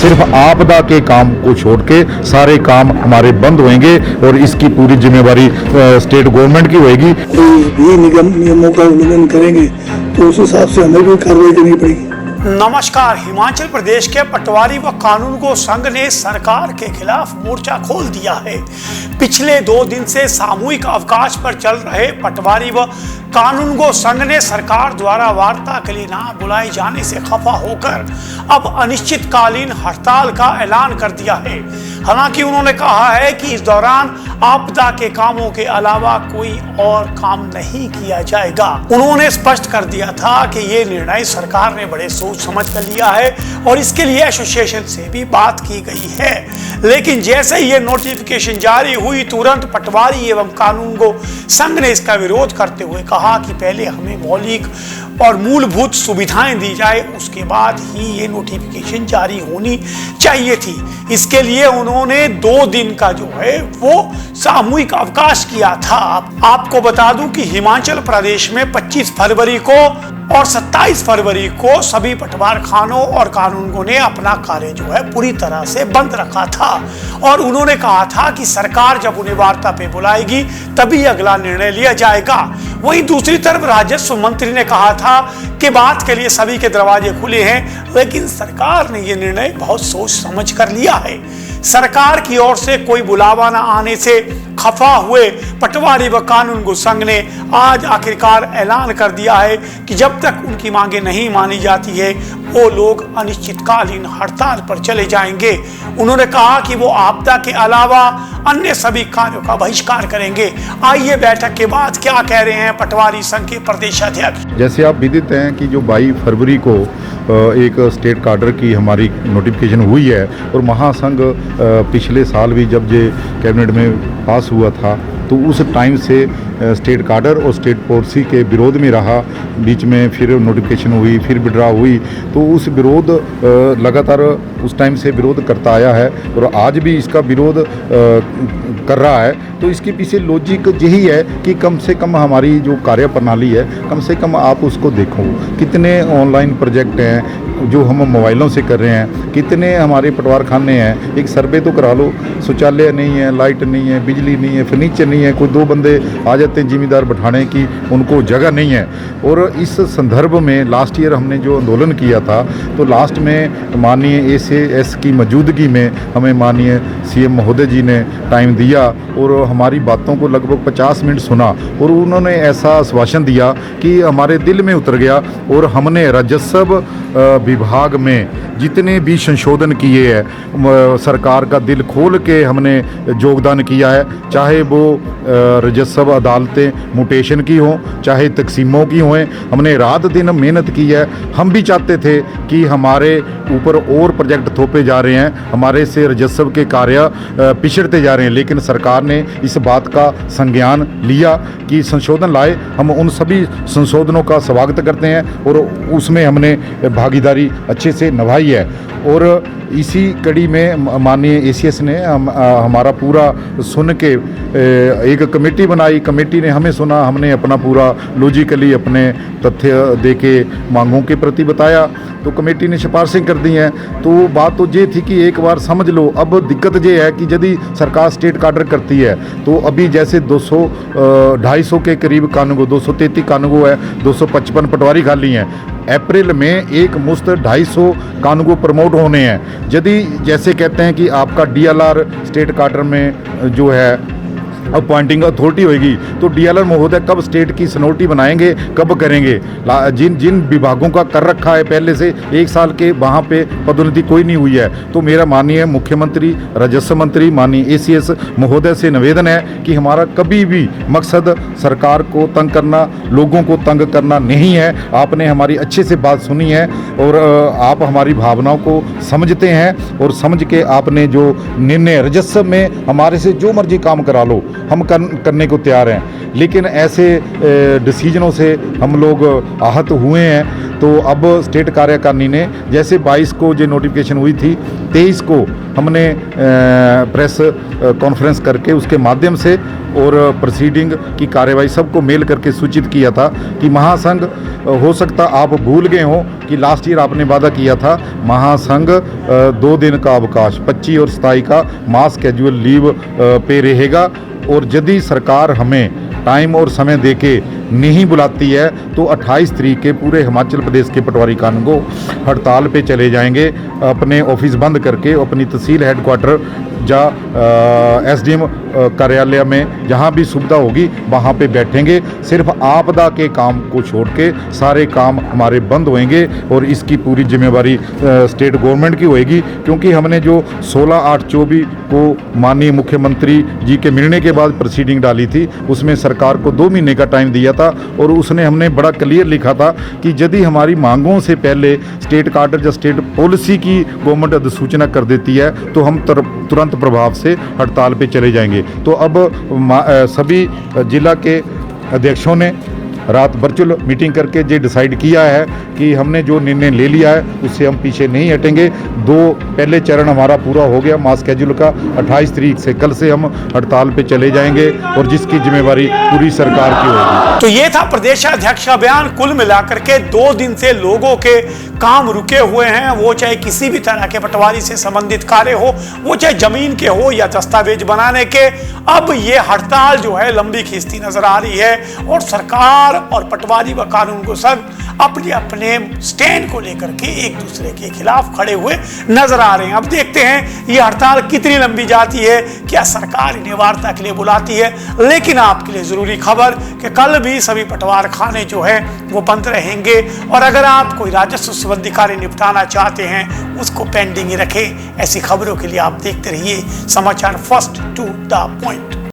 सिर्फ आपदा के काम को छोड़ के सारे काम हमारे बंद होंगे और इसकी पूरी जिम्मेवारी स्टेट गवर्नमेंट की होगी। कोई भी नियमों का उल्लंघन करेंगे तो उस हिसाब से हमें भी कार्रवाई करनी पड़ेगी। नमस्कार। हिमाचल प्रदेश के पटवारी व कानूनगो संघ ने सरकार के खिलाफ मोर्चा खोल दिया है। पिछले 2 दिन से सामूहिक अवकाश पर चल रहे पटवारी व कानूनगो संघ ने सरकार द्वारा वार्ता के लिए ना बुलाए जाने से खफा होकर अब अनिश्चितकालीन हड़ताल का ऐलान कर दिया है। हालांकि उन्होंने कहा है कि इस दौरान आपदा के कामों के अलावा कोई और काम नहीं किया जाएगा। उन्होंने स्पष्ट कर दिया था कि ये निर्णय सरकार ने बड़े सोच समझ कर लिया है और इसके लिए एसोसिएशन से भी बात की गई है। लेकिन जैसे ही ये नोटिफिकेशन जारी हुई तुरंत पटवारी एवं कानूनगो संघ ने इसका विरोध करते हुए कहा कि पहले हमें मौलिक और मूलभूत सुविधाएं दी जाए, उसके बाद ही ये नोटिफिकेशन जारी होनी चाहिए थी। इसके लिए उन्होंने 2 दिन का जो है वो सामूहिक अवकाश किया था। आपको बता दूं कि हिमाचल प्रदेश में 25 फरवरी को और 27 फरवरी को सभी पटवार खानों और कानूनगो ने अपना कार्य जो है पूरी तरह से बंद रखा था और उन्होंने कहा था कि सरकार जब उन्हें वार्ता पे बुलाएगी तभी अगला निर्णय लिया जाएगा। वहीं दूसरी तरफ राजस्व मंत्री ने कहा था कि बात के लिए सभी के दरवाजे खुले हैं, लेकिन सरकार ने यह निर्णय बहुत सोच समझ कर लिया है। सरकार की ओर से कोई बुलावा न आने से खफा हुए पटवारी व कानूनगो संघ ने आज आखिरकार ऐलान कर दिया है कि जब तक उनकी मांगे नहीं मानी जाती है वो लोग अनिश्चितकालीन हड़ताल पर चले जाएंगे। उन्होंने कहा कि वो आपदा के अलावा अन्य सभी कार्यों का बहिष्कार करेंगे। आइए बैठक के बाद क्या कह रहे हैं पटवारी संघ के प्रदेश अध्यक्ष। जैसे आप विदित हैं कि जो 22 फरवरी को एक स्टेट कार्डर की हमारी नोटिफिकेशन हुई है और महासंघ पिछले साल भी जब ये कैबिनेट में पास हुआ था तो उस टाइम से स्टेट कार्डर और स्टेट पॉलिसी के विरोध में रहा। बीच में फिर नोटिफिकेशन हुई, फिर विड्रा हुई, तो उस विरोध लगातार उस टाइम से विरोध करता आया है और आज भी इसका विरोध कर रहा है। तो इसके पीछे लॉजिक यही है कि कम से कम हमारी जो कार्य प्रणाली है कम से कम आप उसको देखो। कितने ऑनलाइन प्रोजेक्ट हैं जो हम मोबाइलों से कर रहे हैं, कितने हमारे पटवार खाने हैं, एक सर्वे तो करा लो। शौचालय नहीं है, लाइट नहीं है, बिजली नहीं है, फर्नीचर नहीं है, कोई 2 बंदे आ जाते हैं जिम्मेदार बैठाने की, उनको जगह नहीं है। और इस संदर्भ में लास्ट ईयर हमने जो आंदोलन किया था तो लास्ट में माननीय SAS की मौजूदगी में हमें माननीय CM महोदय जी ने टाइम दिया और हमारी बातों को लगभग 50 मिनट सुना और उन्होंने ऐसा आश्वासन दिया कि हमारे दिल में उतर गया और हमने राजस्व विभाग में जितने भी संशोधन किए हैं सरकार का दिल खोल के हमने योगदान किया है। चाहे वो राजस्व अदालतें म्यूटेशन की हों, चाहे तकसीमों की हों, हमने रात दिन मेहनत की है। हम भी चाहते थे कि हमारे ऊपर और प्रोजेक्ट थोपे जा रहे हैं, हमारे से राजस्व के कार्य पिछड़ते जा रहे हैं, लेकिन सरकार ने इस बात का संज्ञान लिया कि संशोधन लाए। हम उन सभी संशोधनों का स्वागत करते हैं और उसमें हमने भागीदारी अच्छे से निभाई है। और इसी कड़ी में माननीय ACS ने हमारा पूरा सुन के एक कमेटी बनाई। कमेटी ने हमें सुना, हमने अपना पूरा लॉजिकली अपने तथ्य दे के मांगों के प्रति बताया तो कमेटी ने सिफारिशें कर दी हैं। तो बात तो ये थी कि एक बार समझ लो। अब दिक्कत ये है कि यदि सरकार स्टेट कार्डर करती है तो अभी जैसे 200-250 के करीब कानूनगो, 233 कानूनगो है, 255 पटवारी खाली हैं। अप्रैल में एक मुश्त 250 कानूनगो प्रमोट होने हैं। यदि जैसे कहते हैं कि आपका DLR स्टेट कार्डर में जो है अपॉइंटिंग अथॉरिटी होगी तो DLR महोदय कब स्टेट की सनोटी बनाएंगे, कब करेंगे? जिन विभागों का कर रखा है पहले से 1 साल के वहाँ पे पदोन्नति कोई नहीं हुई है। तो मेरा माननीय मुख्यमंत्री, राजस्व मंत्री, माननीय ACS महोदय से निवेदन है कि हमारा कभी भी मकसद सरकार को तंग करना, लोगों को तंग करना नहीं है। आपने हमारी अच्छे से बात सुनी है और आप हमारी भावनाओं को समझते हैं और समझ के आपने जो निर्णय राजस्व में हमारे से जो मर्जी काम करा लो, हम करने को तैयार हैं। लेकिन ऐसे डिसीजनों से हम लोग आहत हुए हैं। तो अब स्टेट कार्यकारिणी ने जैसे 22 को जो नोटिफिकेशन हुई थी, 23 को हमने प्रेस कॉन्फ्रेंस करके उसके माध्यम से और प्रोसीडिंग की कार्यवाही सबको मेल करके सूचित किया था कि महासंघ, हो सकता आप भूल गए हो कि लास्ट ईयर आपने वादा किया था महासंघ 2 दिन का अवकाश 25 और 27 का मास कैजुअल लीव पे रहेगा, और यदि सरकार हमें टाइम और समय देके नहीं बुलाती है तो 28 तारीख के पूरे हिमाचल प्रदेश के पटवारी कानून को हड़ताल पे चले जाएंगे, अपने ऑफिस बंद करके अपनी तहसील हेडक्वार्टर या एसडीएम कार्यालय में जहाँ भी सुविधा होगी वहाँ पे बैठेंगे। सिर्फ आपदा के काम को छोड़ के सारे काम हमारे बंद होंगे और इसकी पूरी जिम्मेवारी स्टेट गवर्नमेंट की होएगी, क्योंकि हमने जो 16/8/24 को माननीय मुख्यमंत्री जी के मिलने के बाद प्रोसीडिंग डाली थी, उसमें सरकार को 2 महीने का टाइम दिया था और उसने हमने बड़ा क्लियर लिखा था कि यदि हमारी मांगों से पहले स्टेट कार्डर या स्टेट पॉलिसी की गवर्नमेंट अधिसूचना कर देती है तो हम तुरंत प्रभाव से हड़ताल पे चले जाएंगे। तो अब सभी जिला के अध्यक्षों ने रात वर्चुअल मीटिंग करके ये डिसाइड किया है कि हमने जो निर्णय ले लिया है उससे हम पीछे नहीं हटेंगे। 2 पहले चरण हमारा पूरा हो गया मास कैजुअल का, 28 तारीख से कल से हम हड़ताल पे चले जाएंगे और जिसकी जिम्मेवारी पूरी सरकार की होगी। तो ये था प्रदेशाध्यक्ष का बयान। कुल मिलाकर के 2 दिन से लोगों के काम रुके हुए हैं, वो चाहे किसी भी तरह के पटवारी से संबंधित कार्य हो, वो चाहे जमीन के हो या दस्तावेज बनाने के। अब ये हड़ताल जो है लंबी खींचती नजर आ रही है और सरकार और पटवारी व कानून को सब अपने अपने स्टैंड को लेकर के एक दूसरे के खिलाफ खड़े हुए नजर आ रहे हैं। अब देखते हैं ये हड़ताल कितनी लंबी जाती है, क्या सरकार इन्हें वार्ता के लिए बुलाती है। लेकिन आपके लिए जरूरी खबर कि कल भी सभी पटवार खाने जो है वो बंद रहेंगे और अगर आप कोई राजस्व संबंधी कार्य निपटाना चाहते हैं उसको पेंडिंग ही रखें। ऐसी खबरों के लिए आप देखते रहिए समाचार फर्स्ट टू द पॉइंट।